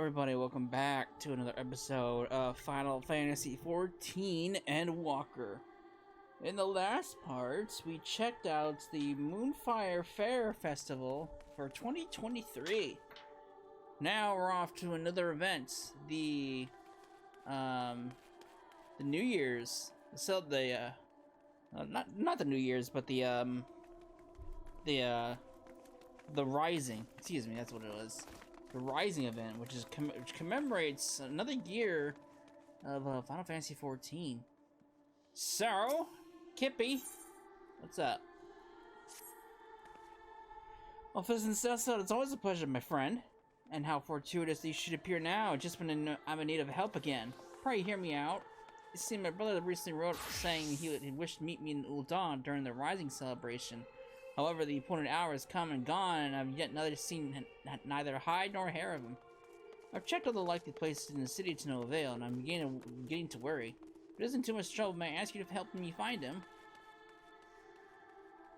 everybody, welcome back to another episode of Final Fantasy XIV Endwalker. In the last part, we checked out the Moonfire Fair Festival for 2023. Now we're off to another event, the New Year's, not the New Year's, but the Rising, excuse me, that's what it was. The Rising event, which commemorates another year of Final Fantasy XIV. So, Kippy, what's up? Well, Fizz says so. It's always a pleasure, my friend. And how fortuitous you should appear now, just when I'm in need of help again. Pray hear me out. You see, my brother recently wrote saying he wished to meet me in Ul'dah during the Rising celebration. However, the appointed hour has come and gone, and I've yet seen neither hide nor hair of him. I've checked all the likely places in the city to no avail, and I'm beginning to worry. If it isn't too much trouble, may I ask you to help me find him?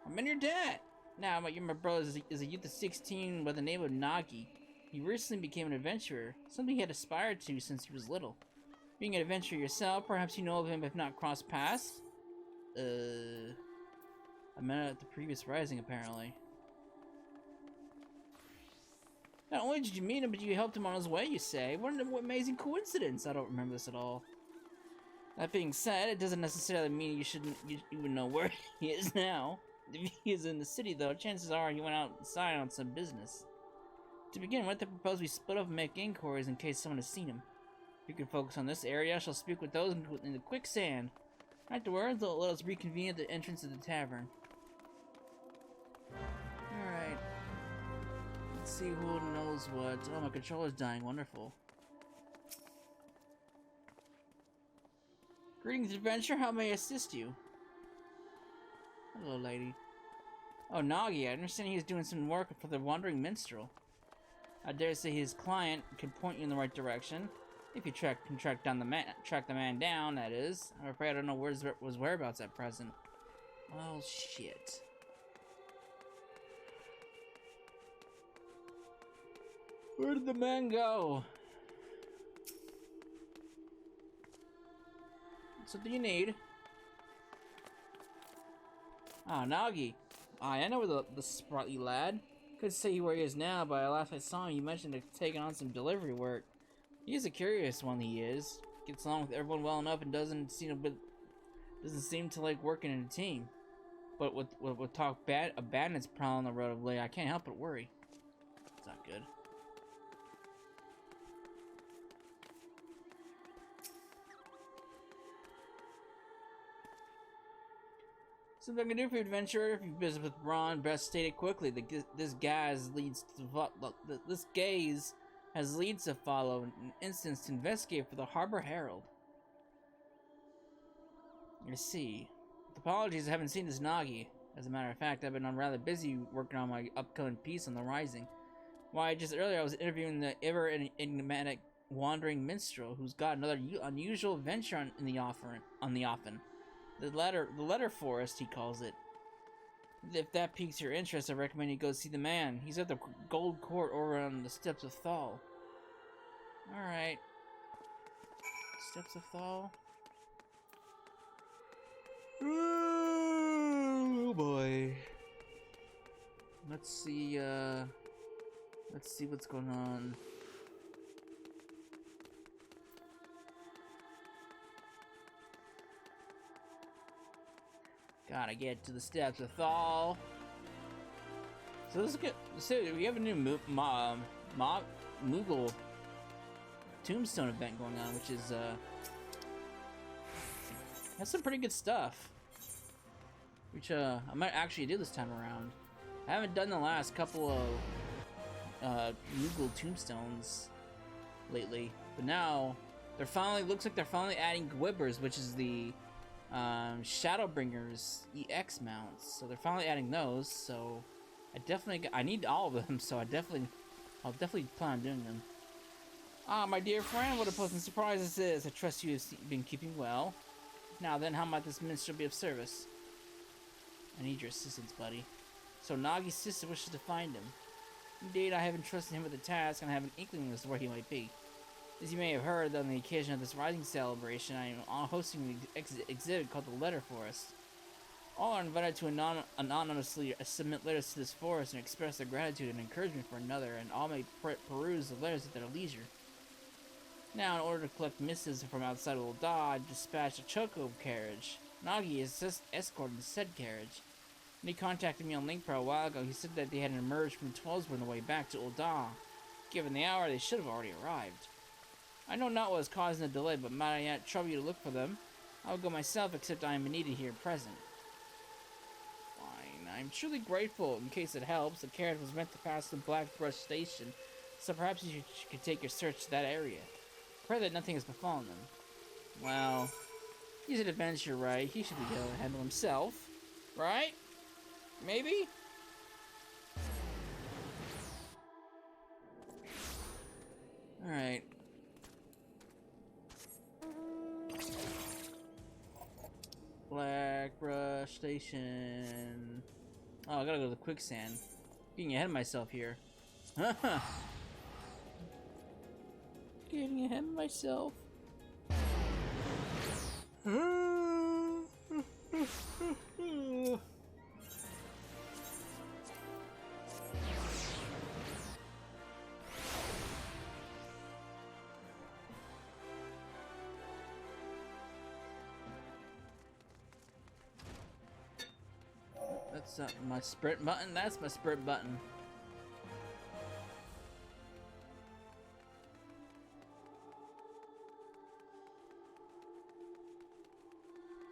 I'm in your debt! Now, my brother is a youth of 16 by the name of Nagi. He recently became an adventurer, something he had aspired to since he was little. Being an adventurer yourself, perhaps you know of him if not crossed paths? I met at the previous Rising, apparently. Not only did you meet him, but you helped him on his way, you say? What an amazing coincidence! I don't remember this at all. That being said, it doesn't necessarily mean you would know where he is now. If he is in the city, though, chances are he went outside on some business. To begin with, I propose we split up and make inquiries in case someone has seen him. If you can focus on this area, I shall speak with those in the quicksand. Afterwards, they'll let us reconvene at the entrance of the tavern. Alright. Let's see who knows what. Oh, my controller's dying. Wonderful. Greetings, adventurer. How may I assist you? Hello, lady. Oh, Nagi. I understand he is doing some work for the Wandering Minstrel. I dare say his client can point you in the right direction. If you can track the man down, that is. I'm afraid I don't know his whereabouts at present. Well, shit. Where did the man go? What do you need? Ah, Nagi. I know the sprightly lad. Couldn't say where he is now, but last I saw him, you mentioned taking on some delivery work. He's a curious one, he is. Gets along with everyone well enough and doesn't seem to like working in a team. But with talk abandonment's prowling on the road of late, I can't help but worry. It's not good. Something I can do for you, adventurer. If you visit with Ron, best state it quickly. This gaze has leads to follow an instance to investigate for the Harbor Herald. I see. With apologies, I haven't seen this Nagi. As a matter of fact, I've been rather busy working on my upcoming piece on the Rising. Why, just earlier I was interviewing the ever enigmatic Wandering Minstrel, who's got another unusual adventure on the offing. The letter forest, he calls it. If that piques your interest, I recommend you go see the man. He's at the Gold Court over on the Steps of Thal. Alright. Steps of Thal. Oh boy. Let's see what's going on. Gotta get to the Steps of Thal. So let's get. So we have a new Moogle tombstone event going on, which is has some pretty good stuff. Which I might actually do this time around. I haven't done the last couple of Moogle tombstones lately, but now looks like they're finally adding Gwibbers, which is the Shadowbringers EX mounts. So they're finally adding those. So I need all of them. So I'll definitely plan on doing them. Ah, my dear friend, what a pleasant surprise this is. I trust you have been keeping well. Now then, how might this minstrel be of service? I need your assistance, buddy. So Nagi's sister wishes to find him. Indeed, I have entrusted him with the task, and I have an inkling as to where he might be. As you may have heard, on the occasion of this rising celebration, I am hosting an exhibit called the Letter Forest. All are invited to anonymously submit letters to this forest and express their gratitude and encouragement for another, and all may peruse the letters at their leisure. Now, in order to collect missives from outside of Ul'dah, I dispatched a choco carriage. Nagi is escorting the said carriage. When he contacted me on LinkPro a while ago, he said that they had emerged from Twellsburg on the way back to Ul'dah. Given the hour, they should have already arrived. I know not what was causing the delay, but might I not trouble you to look for them? I will go myself, except I am needed here present. Fine. I'm truly grateful. In case it helps, the carriage was meant to pass the Blackbrush Station, so perhaps you could take your search to that area. Pray that nothing has befallen them. Well, he's an adventurer, right? He should be able to handle himself, right? Maybe? Alright. Blackbrush Station. Oh, I gotta go to the quicksand. Getting ahead of myself here. Getting ahead of myself. That's not my sprint button. That's my sprint button.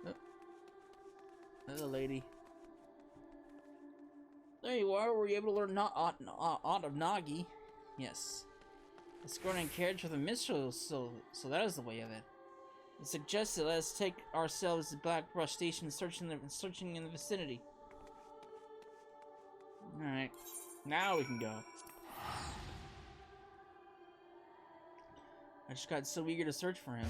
Oh. Hello, lady. There you are. Were you able to learn Art of Nagi? Yes. Escorting carriage with a minstrel, so that is the way of it. It suggested let us take ourselves to Blackbrush Station, searching in the vicinity. Alright, now we can go. I just got so eager to search for him.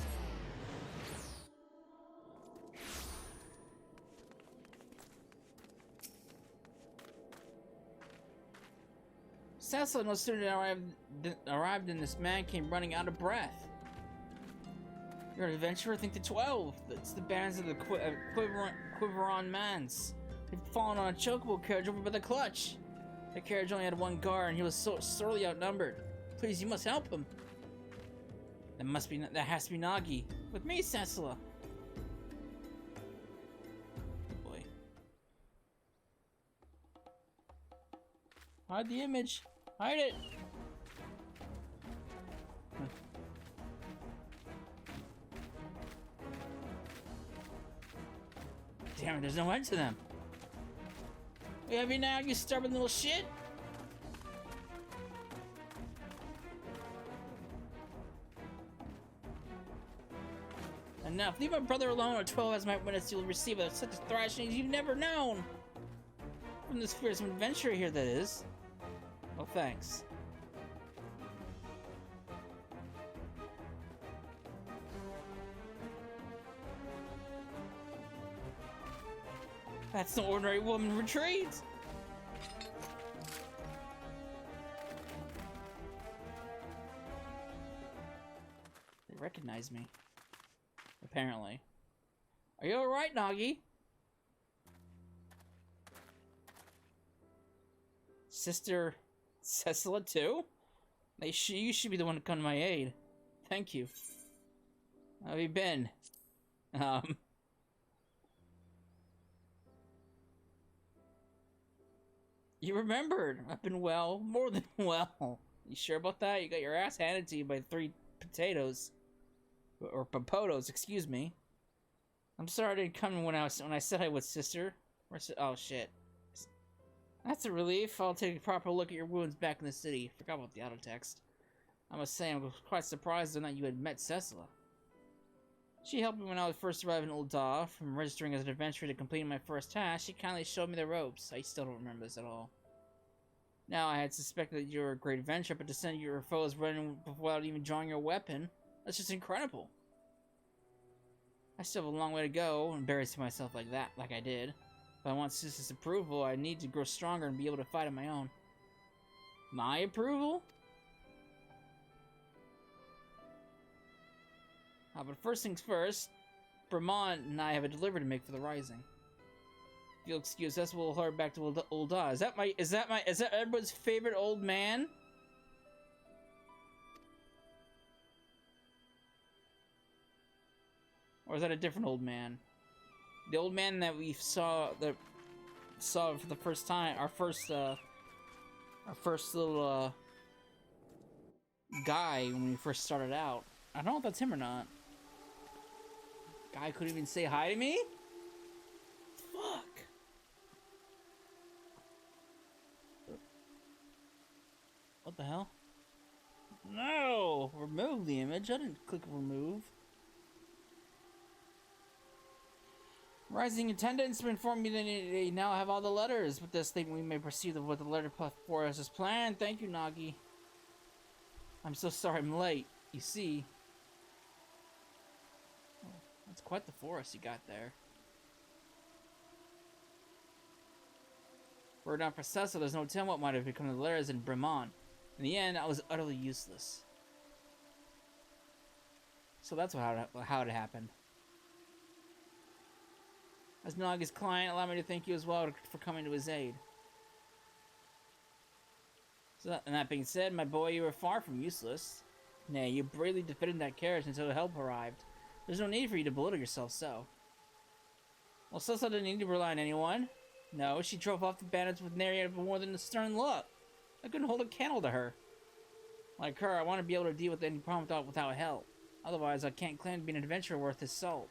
Cecil, no sooner than arrived and this man came running out of breath. You're an adventurer? Think the 12. It's the bands of the Quiveron Mans. They've fallen on a chocobo carriage over by the clutch. The carriage only had one guard, and he was so sorely outnumbered. Please, you must help him. That has to be Nagi. With me, Cecila. Oh boy. Hide the image. Hide it. Damn it, there's no end to them. We have you now, you stubborn little shit. Enough. Leave my brother alone, or 12 as my witness. You'll receive such a thrashing as you've never known. From this fearsome adventurer here, that is. Oh, thanks. That's no ordinary woman retreat! They recognize me. Apparently. Are you alright, Nagi? Sister Cecila too? You should be the one to come to my aid. Thank you. How have you been? You remembered. I've been well. More than well. You sure about that? You got your ass handed to you by 3 potatoes. Or popotos, excuse me. I'm sorry I didn't come when I said I would, sister. Oh, shit. That's a relief. I'll take a proper look at your wounds back in the city. Forgot about the auto text. I must say, I was quite surprised that you had met Cecila. She helped me when I was first arrived in Ul'dah. From registering as an adventurer to completing my first task, she kindly showed me the ropes. I still don't remember this at all. Now, I had suspected that you were a great adventurer, but to send your foes running without even drawing your weapon, that's just incredible. I still have a long way to go, embarrassing myself like I did. If I want Sister's approval, I need to grow stronger and be able to fight on my own. My approval? But first things first, Vermont and I have a delivery to make for the Rising. If you'll excuse us, we'll hurry back to old Oz. Is that everybody's favorite old man? Or is that a different old man? The old man that we saw for the first time, our first little guy when we first started out. I don't know if that's him or not. Guy couldn't even say hi to me? Fuck. What the hell? No! Remove the image. I didn't click remove. Rising attendants informed me that they now have all the letters. With this thing, we may proceed with the letter for us as planned. Thank you, Nagi. I'm so sorry I'm late. You see... Oh, that's quite the forest you got there. Were it not for Cecil, there's no telling what might have become of the letters in Bremont. In the end, I was utterly useless. So that's how it happened. As Nagi's client, allow me to thank you as well for coming to his aid. So, and that being said, my boy, you were far from useless. Nay, you bravely defended that carriage until help arrived. There's no need for you to belittle yourself so. Well, Cecil didn't need to rely on anyone. No, she drove off the bandits with nary more than a stern look. I couldn't hold a candle to her. Like her, I want to be able to deal with any problem without help. Otherwise, I can't claim to be an adventurer worth his salt.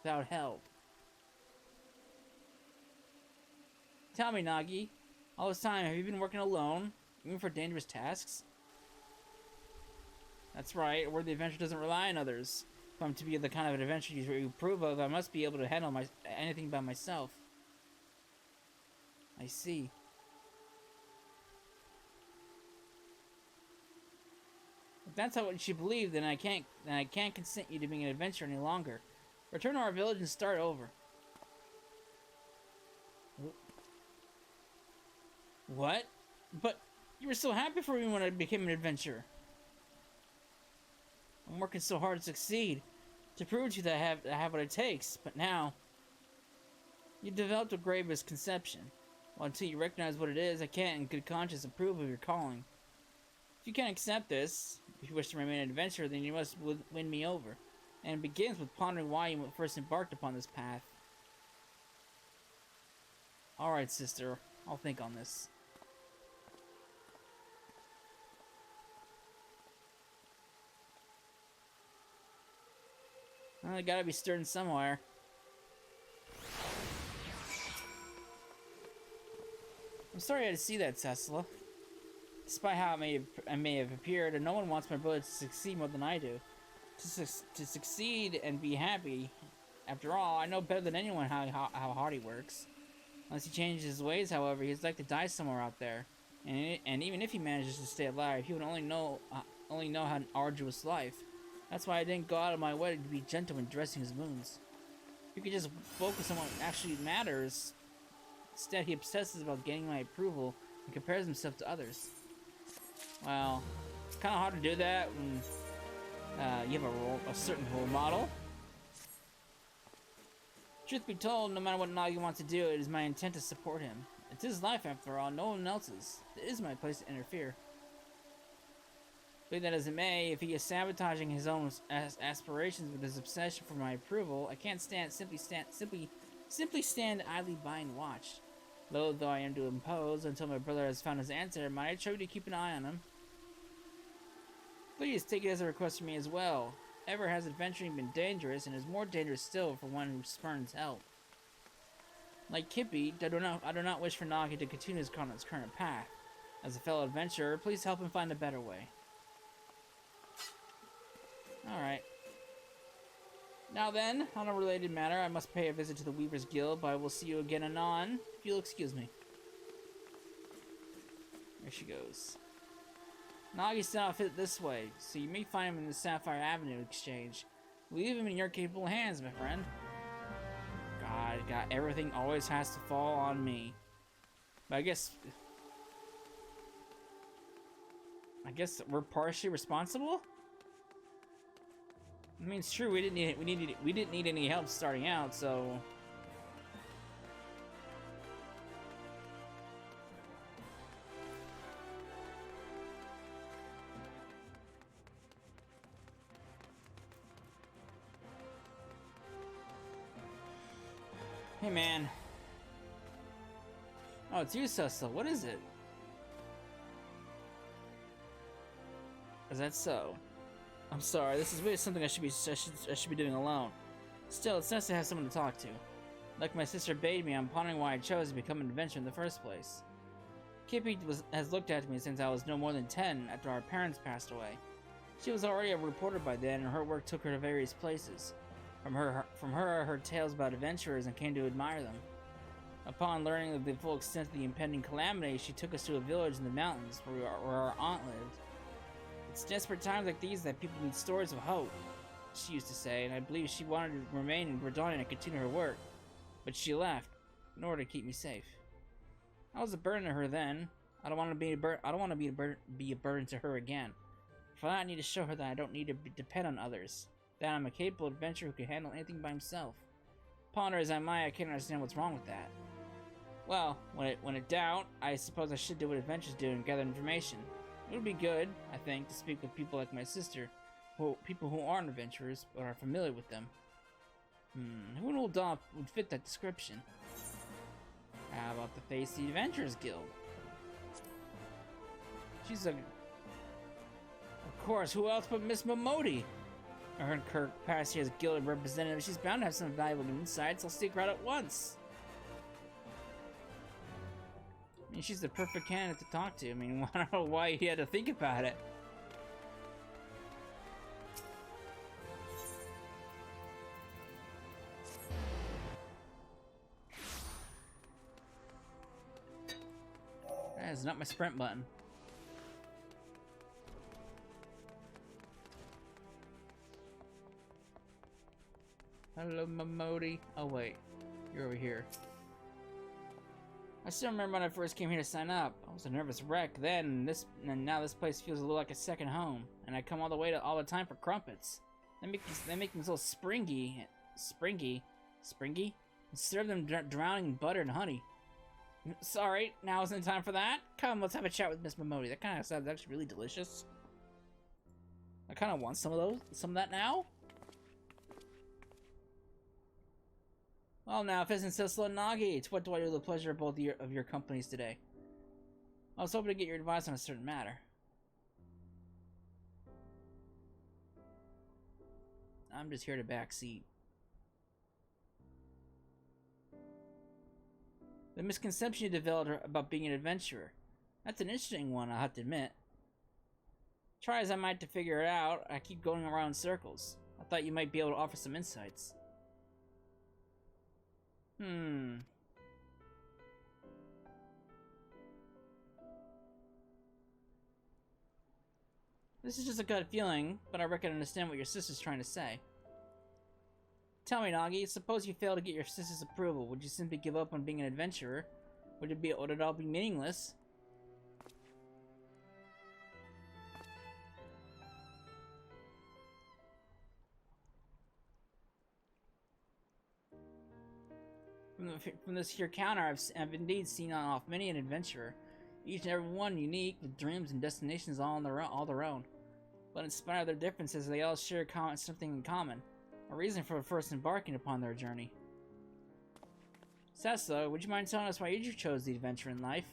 Without help. Tell me, Nagi, all this time, have you been working alone, even for dangerous tasks? That's right, a worthy adventurer doesn't rely on others. If I'm to be the kind of an adventurer you approve of, I must be able to handle anything by myself. I see. If that's what you believe, then I can't consent you to being an adventurer any longer. Return to our village and start over. What? But you were so happy for me when I became an adventurer. I'm working so hard to succeed, to prove to you that I have what it takes. But now, you developed a grave misconception. Well, until you recognize what it is, I can't in good conscience approve of your calling. If you can't accept this, if you wish to remain an adventurer, then you must win me over. And it begins with pondering why you first embarked upon this path. Alright, sister. I'll think on this. Well, I gotta be stirring somewhere. I'm sorry I had to see that, Cecil. Despite how I may have appeared, and no one wants my brother to succeed more than I do. To succeed and be happy. After all, I know better than anyone how hard he works. Unless he changes his ways, however, he's like to die somewhere out there. And even if he manages to stay alive, he would only know how an arduous life. That's why I didn't go out of my way to be gentle when dressing his wounds. If he could just focus on what actually matters. Instead, he obsesses about gaining my approval and compares himself to others. Well, it's kind of hard to do that when you have a certain role model. Truth be told, no matter what Nagi wants to do, it is my intent to support him. It's his life, after all, no one else's. It is my place to interfere. Be that as it may, if he is sabotaging his own aspirations with his obsession for my approval, I can't simply stand idly by and watch. Though I am to impose until my brother has found his answer, might I try to keep an eye on him? Please take it as a request from me as well. Ever has adventuring been dangerous, and is more dangerous still for one who spurns help. Like Kippy, I do not wish for Nagi to continue his current path. As a fellow adventurer, please help him find a better way. Alright. Now then, on a related matter, I must pay a visit to the Weaver's Guild, but I will see you again anon, if you'll excuse me. There she goes. Nagi's not fit this way, so you may find him in the Sapphire Avenue exchange. Leave him in your capable hands, my friend. God, everything always has to fall on me. But I guess... I guess we're partially responsible? I mean, it's true, we didn't need any help starting out, so... Hey, man. Oh, it's you, Cecil. What is it? Is that so? I'm sorry. This is really something I should be doing alone. Still, it's nice to have someone to talk to. Like my sister bade me, I'm pondering why I chose to become an adventurer in the first place. Kippy has looked after me since I was no more than 10 after our parents passed away. She was already a reporter by then, and her work took her to various places. From her I heard tales about adventurers and came to admire them. Upon learning of the full extent of the impending calamity, she took us to a village in the mountains where our aunt lived. It's desperate times like these that people need stories of hope, she used to say, and I believe she wanted to remain in Bredonia and continue her work. But she left, in order to keep me safe. I was a burden to her then. I don't want to be a burden to her again. For that, I need to show her that I don't need to depend on others. That I'm a capable adventurer who can handle anything by himself. Ponder as I might, I can't understand what's wrong with that. Well, when in doubt, I suppose I should do what adventurers do and gather information. It would be good, I think, to speak with people like my sister, people who aren't adventurers but are familiar with them. Who in Old Doff would fit that description? How about the face of the Adventurers Guild? She's a... Of course, who else but Miss Momodi? I heard Kirk pass here as guild representative. She's bound to have some valuable insights. I'll seek her out at once. I mean, she's the perfect candidate to talk to. I mean, I don't know why he had to think about it. That is not my sprint button. Hello, Momodi. Oh, wait. You're over here. I still remember when I first came here to sign up. I was a nervous wreck then, and now this place feels a little like a second home. And I come all the time for crumpets. They make them so springy, and serve them drowning in butter and honey. Sorry, now isn't the time for that. Come, let's have a chat with Miss Momodi. That kind of sounds actually really delicious. I kind of want some of that now. Well, now, Fizzin, Cecil, and Nagi, it's what do I do with the pleasure of both of your companies today? I was hoping to get your advice on a certain matter. I'm just here to backseat. The misconception you developed about being an adventurer. That's an interesting one, I'll have to admit. Try as I might to figure it out, I keep going around in circles. I thought you might be able to offer some insights. This is just a gut feeling, but I reckon I understand what your sister's trying to say. Tell me, Nagi, suppose you fail to get your sister's approval. Would you simply give up on being an adventurer? Would it all be meaningless? From this here counter, I've indeed seen on off many an adventurer, each and every one unique, with dreams and destinations all their own. But in spite of their differences, they all share something in common, a reason for first embarking upon their journey. Cecil, would you mind telling us why you chose the adventure in life?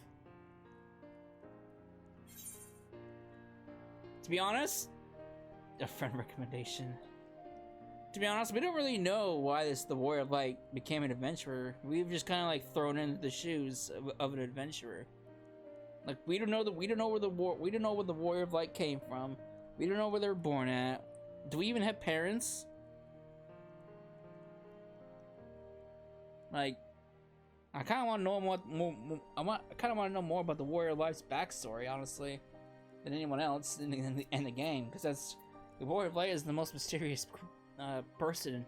To be honest, a friend recommendation. To be honest, we don't really know why the Warrior of Light became an adventurer. We've just kind of like thrown into the shoes of an adventurer. Like we don't know where the Warrior of Light came from. We don't know where they were born at. Do we even have parents? Like, I kind of want to know more. I kind of want to know more about the Warrior of Light's backstory, honestly, than anyone else in the game, because the Warrior of Light is the most mysterious person,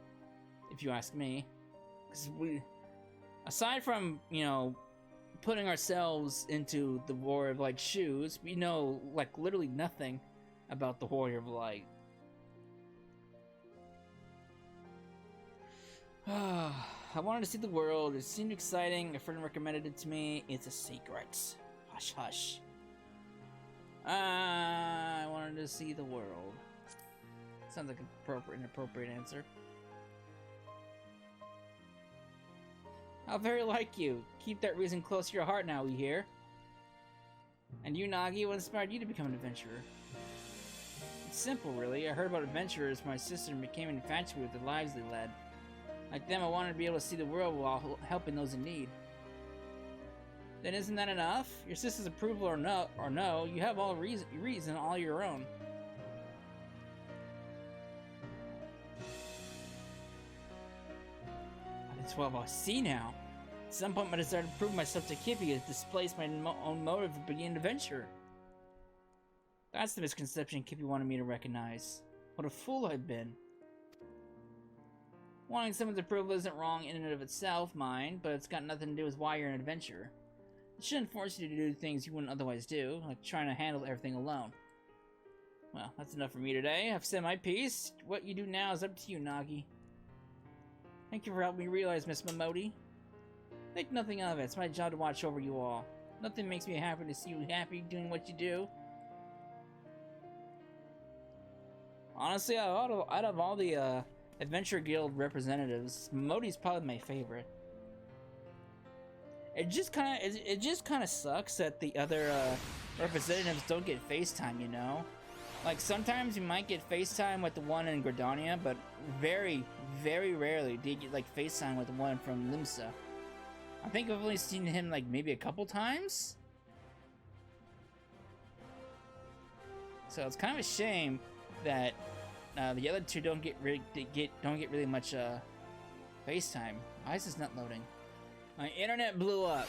if you ask me. Because aside from putting ourselves into the Warrior of Light's shoes, we know, like, literally nothing about the Warrior of Light. I wanted to see the world. It seemed exciting. A friend recommended it to me. It's a secret. Hush, hush. I wanted to see the world. Sounds like an appropriate answer. How very like you. Keep that reason close to your heart now, we hear. And you, Nagi, what inspired you to become an adventurer? It's simple, really. I heard about adventurers from my sister and became infatuated with the lives they led. Like them, I wanted to be able to see the world while helping those in need. Then isn't that enough? Your sister's approval or no, you have all reason all your own. That's what I see now. At some point, my desire to prove myself to Kippy has displaced my own motive of being an adventurer. That's the misconception Kippy wanted me to recognize. What a fool I've been. Wanting someone's approval isn't wrong in and of itself, mind, but it's got nothing to do with why you're an adventurer. It shouldn't force you to do things you wouldn't otherwise do, like trying to handle everything alone. Well, that's enough for me today. I've said my piece. What you do now is up to you, Nagi. Thank you for helping me realize, Miss Momodi. Think nothing of it. It's my job to watch over you all. Nothing makes me happy to see you happy doing what you do. Honestly, out of all the Adventure Guild representatives, Momodi's probably my favorite. It just kind of sucks that the other representatives don't get FaceTime, you know? Like, sometimes you might get FaceTime with the one in Gridania, but very, very rarely do you get, like, FaceTime with the one from Limsa. I think I've only seen him, like, maybe a couple times? So it's kind of a shame that the other two don't get really much FaceTime. Why is this not loading? My internet blew up.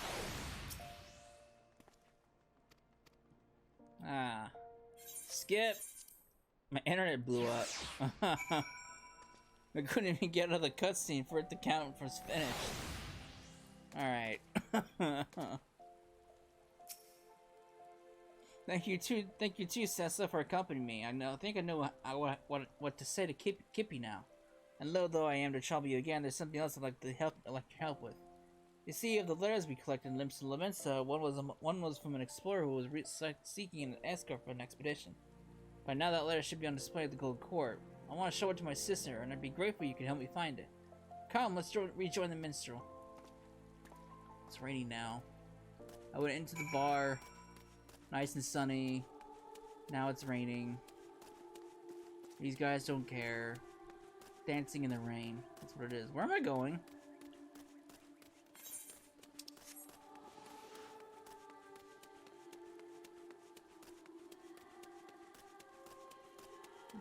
Ah. Skip. My internet blew up. I couldn't even get out of the cutscene for it to count for finished. Alright. Thank you too, Sessa, for accompanying me. I think I know what to say to Kippy now. And though I am to trouble you again, there's something else I'd like your help with. You see, of the letters we collected in Limsa Lemensa, one was from an explorer who was seeking an escort for an expedition. By now that letter should be on display at the Gold Court. I want to show it to my sister, and I'd be grateful you could help me find it. Come, let's rejoin the minstrel. It's raining now. I went into the bar, nice and sunny. Now it's raining. These guys don't care. Dancing in the rain. That's what it is. Where am I going?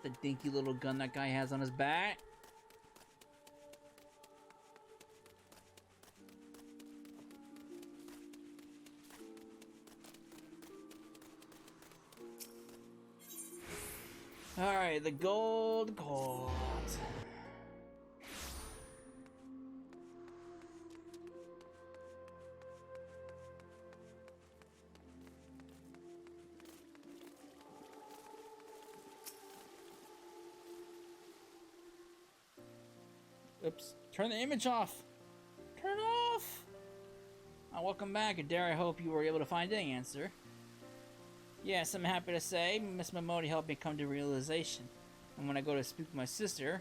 The dinky little gun that guy has on his back. Alright, the gold. Oops. Turn the image off! Turn it off! Welcome back, and dare I hope you were able to find any answer. Yes, I'm happy to say, Miss Momodi helped me come to realization. And when I go to speak with my sister...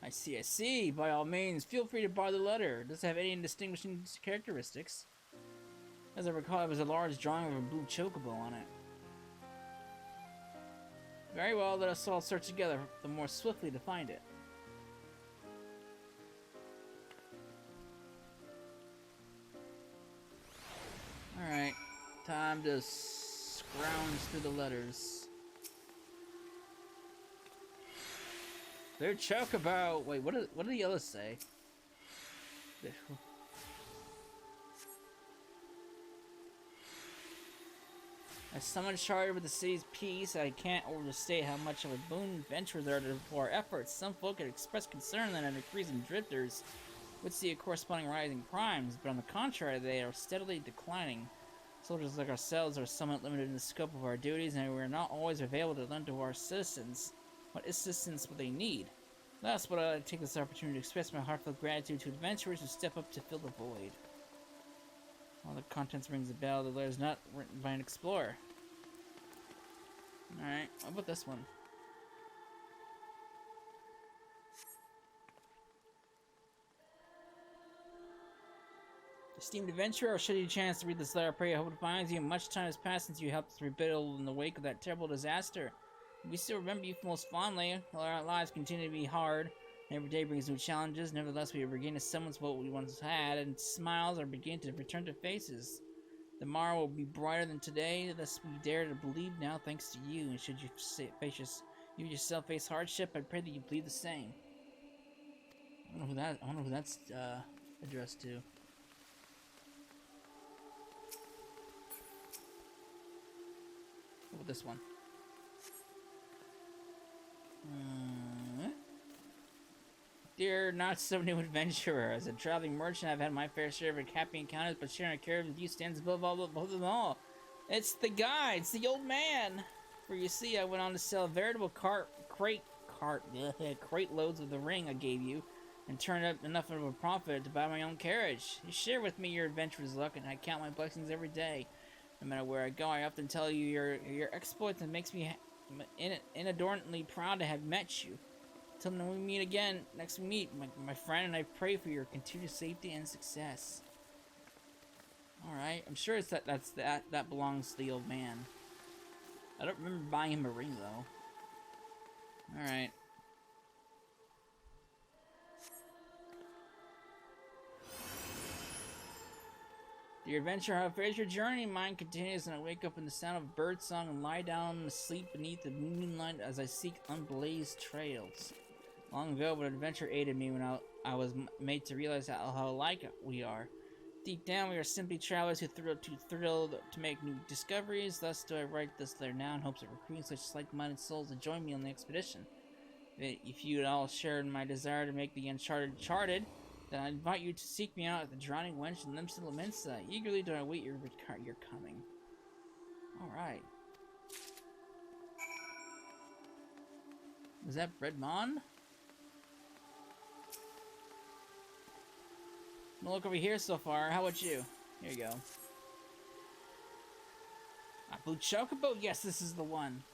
I see. By all means, feel free to borrow the letter. Does it have any distinguishing characteristics? As I recall, it was a large drawing of a blue chocobo on it. Very well, let us all search together the more swiftly to find it. Alright, time to scrounge through the letters. They're chocobo! Wait, what do the others say? As someone charged with the city's peace, I can't overstate how much of a boon adventurers are to our efforts. Some folk have expressed concern that an increase in drifters would see a corresponding rise in crimes, but on the contrary, they are steadily declining. Soldiers like ourselves are somewhat limited in the scope of our duties, and we are not always available to lend to our citizens what assistance they need. Last, but I'd like to take this opportunity to express my heartfelt gratitude to adventurers who step up to fill the void. All the contents rings a bell. The letter is not written by an explorer. Alright, how about this one? Esteemed adventurer, should you chance to read this letter, I pray I hope it finds you. Much time has passed since you helped us rebuild in the wake of that terrible disaster. We still remember you most fondly. While our lives continue to be hard, and every day brings new challenges, nevertheless we have regained a semblance of what we once had, and smiles are beginning to return to faces. Tomorrow will be brighter than today, thus we dare to believe now thanks to you, and should you yourself face hardship, I pray that you believe the same. I wonder who that's addressed to. What about this one? Dear not so new adventurer, as a traveling merchant I've had my fair share of happy encounters, but sharing a carriage with you stands above them all. It's the guy, it's the old man. For you see, I went on to sell a veritable crate loads of the ring I gave you, and turned up enough of a profit to buy my own carriage. You share with me your adventurous luck, and I count my blessings every day. No matter where I go, I often tell you your exploits, and it makes me inadvertently proud to have met you. Till we meet again, next we meet, my friend, and I pray for your continued safety and success. Alright, I'm sure it's that belongs to the old man. I don't remember buying him a ring, though. Alright. Dear adventurer, how fares your journey? Mine continues, and I wake up in the sound of birdsong and lie down and sleep beneath the moonlight as I seek unblazed trails. Long ago, an adventure aided me when I was made to realize how alike we are. Deep down, we are simply travelers who thrill to make new discoveries. Thus do I write this letter now in hopes of recruiting such like-minded souls to join me on the expedition. If you would all share in my desire to make the uncharted charted, then I invite you to seek me out at the Drowning Wench in Limsa Laminsa. Eagerly do I await your coming. Alright. Was that Breadmon? No look over here so far. How about you? Here you go. Abu Chocobo? Yes, this is the one.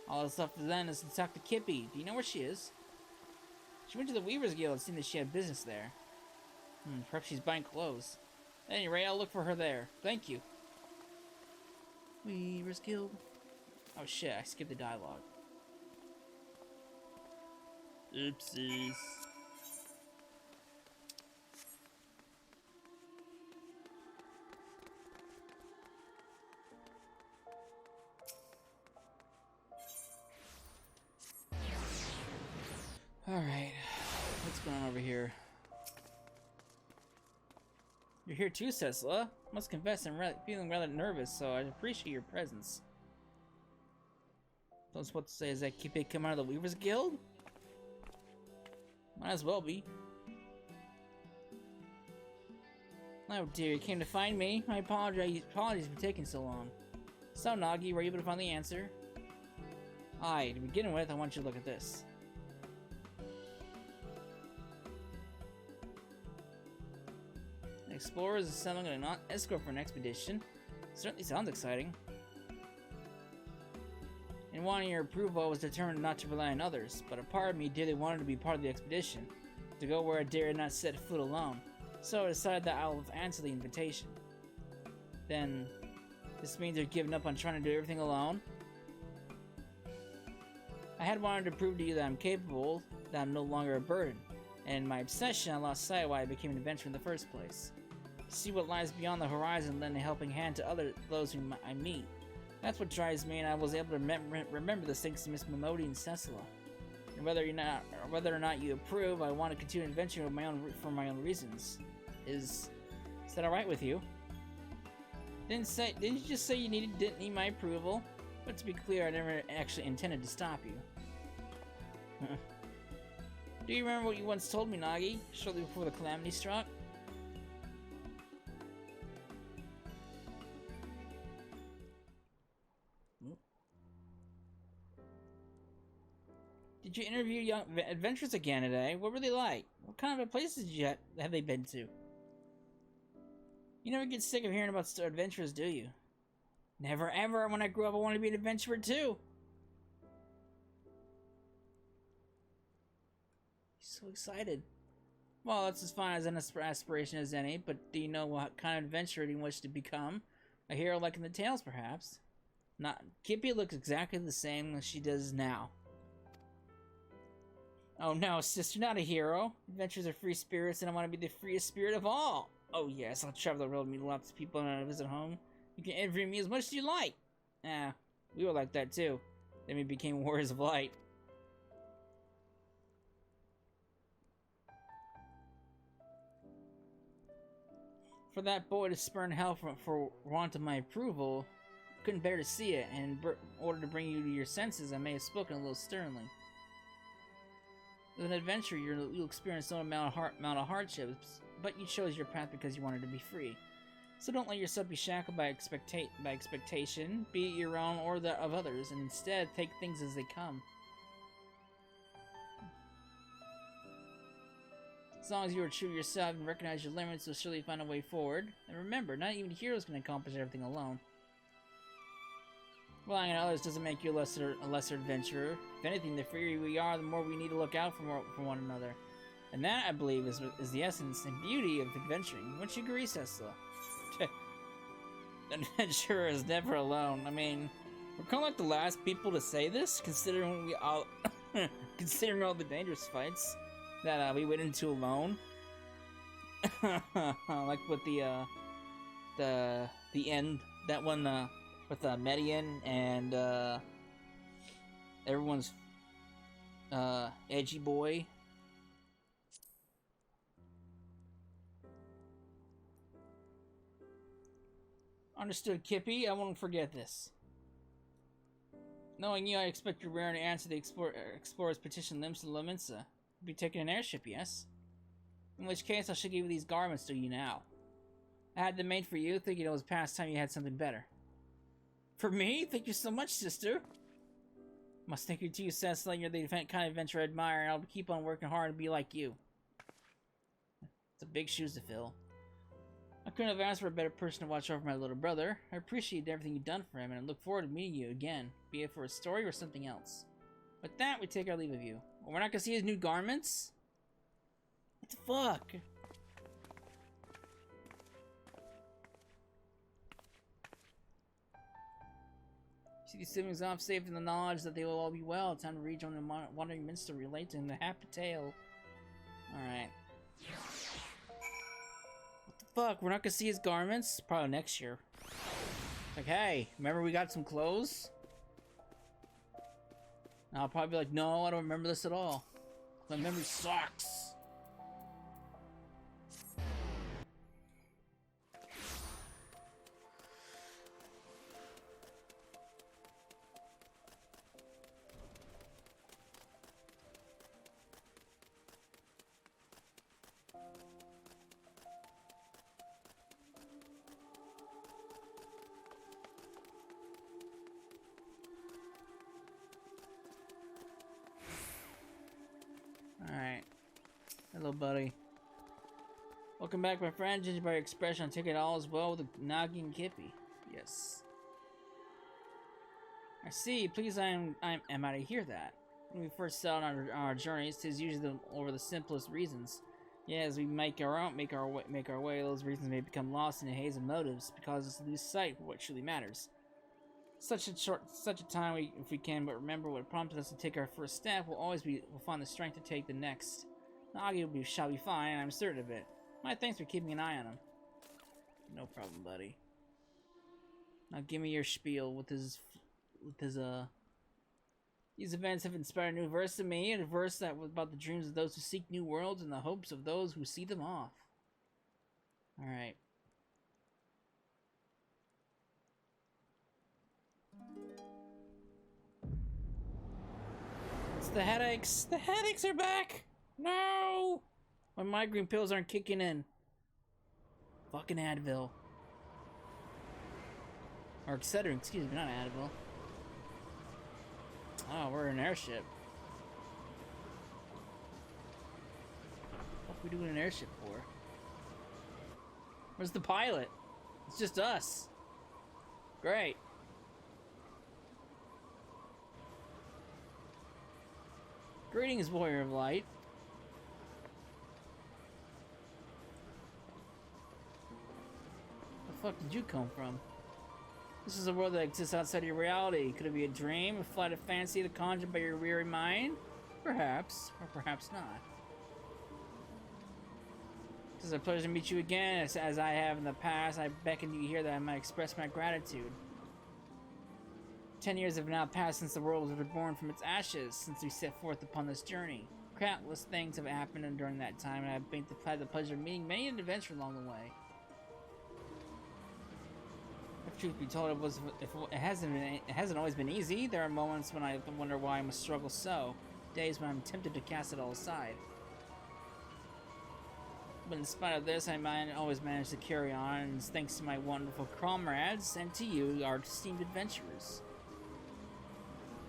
All that's left then is to talk to Kippy. Do you know where she is? She went to the Weaver's Guild, seeing that she had business there. Perhaps she's buying clothes. At any rate, I'll look for her there. Thank you. Weaver's Guild. Oh shit, I skipped the dialogue. Oopsies. Alright, what's going on over here? You're here too, Cecila. Must confess I'm feeling rather nervous, so I appreciate your presence. Don't know what to say. Is that Kippy come out of the Weaver's Guild? Might as well be. Oh dear, you came to find me? My apologies for taking so long. So, Nagi, were you able to find the answer? Aye, to begin with, I want you to look at this. Explorers assembling an escort for an expedition. Certainly sounds exciting. In wanting your approval, I was determined not to rely on others, but a part of me dearly wanted to be part of the expedition, to go where I dared not set foot alone. So I decided that I'll answer the invitation. Then, this means you've given up on trying to do everything alone? I had wanted to prove to you that I'm capable, that I'm no longer a burden, and in my obsession I lost sight of why I became an adventurer in the first place. See what lies beyond the horizon, lend a helping hand to those whom I meet. That's what drives me, and I was able to remember this thanks to Miss Momodi and Cecila. And whether or not you approve, I want to continue adventuring for my own reasons. Is that all right with you? Didn't you just say you didn't need my approval? But to be clear, I never actually intended to stop you. Do you remember what you once told me, Nagi, shortly before the calamity struck? Did you interview young adventurers again today? What were they like? What kind of places have they been to? You never get sick of hearing about adventurers, do you? Never ever. When I grew up, I wanted to be an adventurer too. He's so excited. Well, that's as fine as an aspiration as any, but do you know what kind of adventurer do you wish to become? A hero like in the tales, perhaps? Not. Kippy looks exactly the same as she does now. Oh no, sister, not a hero. Adventures are free spirits, and I want to be the freest spirit of all. Oh yes, I'll travel the world, meet lots of people, and I'll visit home. You can interview me as much as you like. We were like that too. Then we became warriors of light. For that boy to spurn hell for want of my approval, couldn't bear to see it, and in order to bring you to your senses, I may have spoken a little sternly. As an adventurer, you'll experience no amount of hardships, but you chose your path because you wanted to be free. So don't let yourself be shackled by expectation, be it your own or that of others, and instead take things as they come. As long as you are true to yourself and recognize your limits, you'll surely find a way forward. And remember, not even heroes can accomplish everything alone. Relying on others doesn't make you a lesser adventurer. If anything, the freer we are, the more we need to look out for one another. And that, I believe, is the essence and beauty of adventuring. Wouldn't you agree, Cecil? The adventurer is never alone. I mean, we're kind of like the last people to say this, considering considering all the dangerous fights that we went into alone. Like with the end, that one with Median and everyone's edgy boy. Understood, Kippy. I won't forget this. Knowing you, I expect your rare to answer the explorer's petition limits to Laminsa. You'll be taking an airship, yes? In which case, I should give you these garments to you now. I had them made for you, thinking it was past time you had something better. For me? Thank you so much, sister. Must thank you to you, Cecil. You're the kind of adventurer I admire, and I'll keep on working hard to be like you. It's a big shoes to fill. I couldn't have asked for a better person to watch over my little brother. I appreciate everything you've done for him, and I look forward to meeting you again, be it for a story or something else. With that, we take our leave of you. We're not gonna see his new garments? What the fuck? See these siblings off safe in the knowledge that they will all be well. Time to rejoin the wandering minstrel relating the happy tale. Alright. Fuck, we're not gonna see his garments? Probably next year. Like, hey, remember we got some clothes? And I'll probably be like, no, I don't remember this at all. My memory sucks. Alright. Hello, buddy. Welcome back, my friend. Judging by your expression, I take it all as well with Nagi and Kippy. Yes. I see. Please, am I to hear that? When we first set out on our journeys, 'tis usually over the simplest reasons. Yeah, as we make our way, those reasons may become lost in the haze of motives, because it's lose sight of what truly matters. Such a time, if we can but remember what prompted us to take our first step, we'll find the strength to take the next. Nagi shall be fine, I'm certain of it. My thanks for keeping an eye on him. No problem, buddy. Now give me your spiel with his These events have inspired a new verse to me, a verse that was about the dreams of those who seek new worlds and the hopes of those who see them off. Alright. the headaches. The headaches are back. No! My migraine pills aren't kicking in. Fucking Advil. Or Excedrin, excuse me, not Advil. Oh, we're in an airship. What are we doing an airship for? Where's the pilot? It's just us. Great. Greetings, warrior of light. Where the fuck did you come from? This is a world that exists outside your reality. Could it be a dream, a flight of fancy that conjured by your weary mind? Perhaps, or perhaps not. It is a pleasure to meet you again. As I have in the past, I beckon you here that I might express my gratitude. 10 years have now passed since the world was reborn from its ashes, since we set forth upon this journey. Countless things have happened during that time, and I've had the pleasure of meeting many an adventure along the way. If truth be told, it hasn't always been easy. There are moments when I wonder why I must struggle so. Days when I'm tempted to cast it all aside. But in spite of this, I always manage to carry on, and it's thanks to my wonderful comrades and to you, our esteemed adventurers.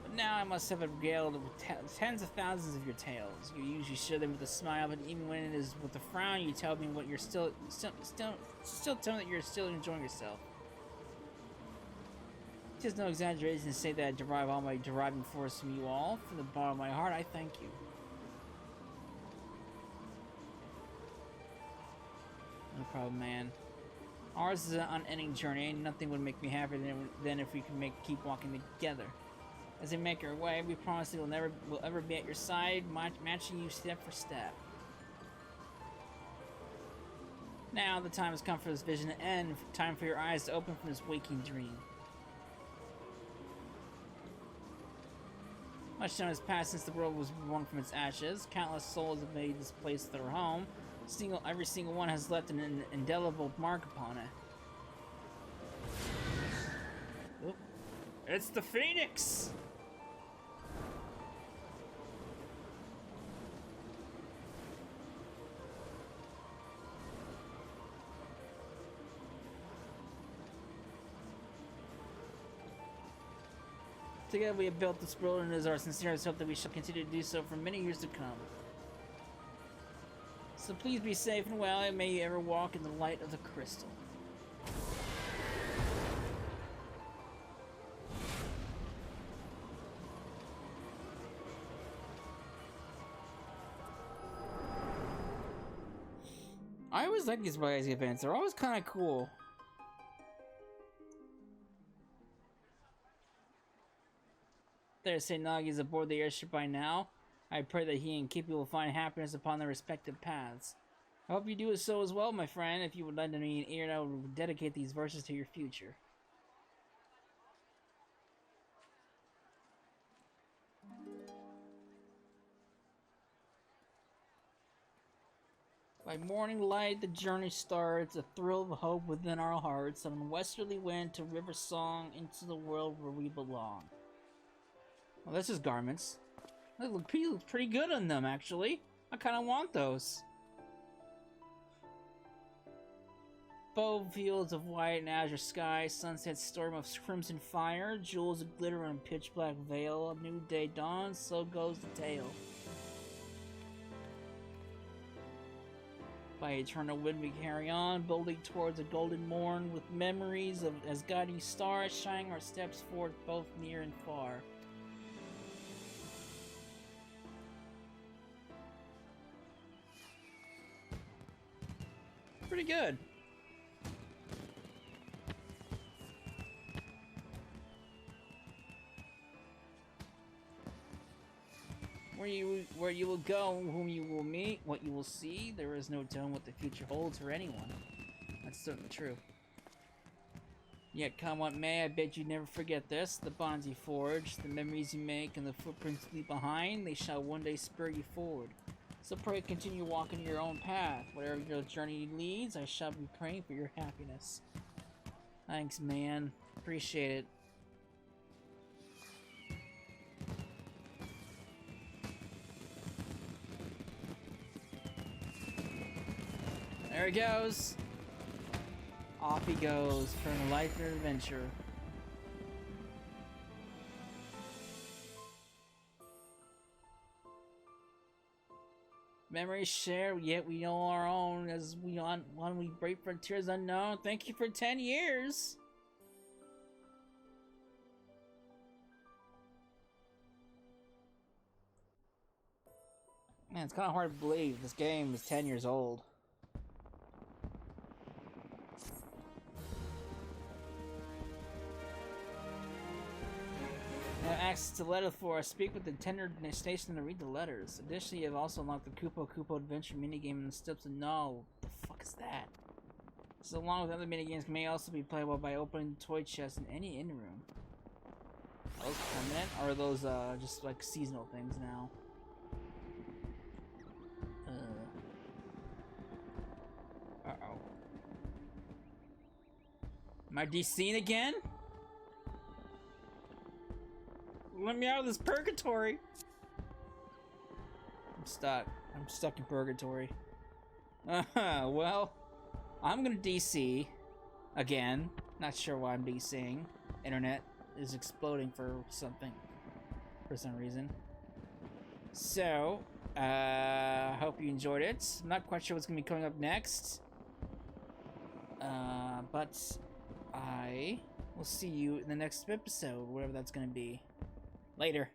But now I must have regaled with tens of thousands of your tales. You usually share them with a smile, but even when it is with a frown, you tell me what you're still tell me that you're still enjoying yourself. It is no exaggeration to say that I derive all my deriving force from you all. From the bottom of my heart, I thank you. No problem, man. Ours is an unending journey, and nothing would make me happier than if we could keep walking together. As we make our way, we promise that we'll ever be at your side, matching you step for step. Now the time has come for this vision to end. Time for your eyes to open from this waking dream. Much time has passed since the world was born from its ashes. Countless souls have made this place their home. Every single one has left an indelible mark upon it. Oop. It's the Phoenix! Together we have built this world, and it is our sincerest hope that we shall continue to do so for many years to come. So please be safe and well, and may you ever walk in the light of the crystal. I always like these Rise events. They're always kind of cool. There, St. Nagi is aboard the airship by now. I pray that he and Kippy will find happiness upon their respective paths. I hope you do so as well, my friend. If you would lend me an ear, I will dedicate these verses to your future. By morning light, the journey starts, a thrill of hope within our hearts, on a westerly wind to river song into the world where we belong. Well, this is garments. They look pretty good on them, actually. I kind of want those. Bow fields of white and azure sky, sunset storm of crimson fire, jewels of glitter and pitch black veil, a new day dawns, so goes the tale. By eternal wind we carry on, boldly towards a golden morn, with memories as guiding stars shining our steps forth both near and far. Pretty good. Where you will go, whom you will meet, what you will see, there is no telling what the future holds for anyone. That's certainly true. Yet come what may, I bet you never forget this. The bonds you forge, the memories you make, and the footprints you leave behind, they shall one day spur you forward. So pray continue walking your own path. Whatever your journey leads, I shall be praying for your happiness. Thanks, man. Appreciate it. There he goes. Off he goes for a life of adventure. Memories shared, yet we know our own as we we brave frontiers unknown. Thank you for 10 years. Man, it's kind of hard to believe this game is 10 years old. Have access to letter for speak with the tender station to read the letters. Additionally, you have also unlocked the Kupo Adventure minigame in the steps of no. What the fuck is that? So along with other minigames may also be playable by opening toy chests in any inn room. Are those permanent? Or are those just like seasonal things now? Uh-oh. Am I DCing again? Let me out of this purgatory. I'm stuck. I'm stuck in purgatory. Well, I'm gonna DC again. Not sure why I'm DCing. Internet is exploding for something. For some reason. So, hope you enjoyed it. I'm not quite sure what's gonna be coming up next. But I will see you in the next episode, whatever that's gonna be. Later.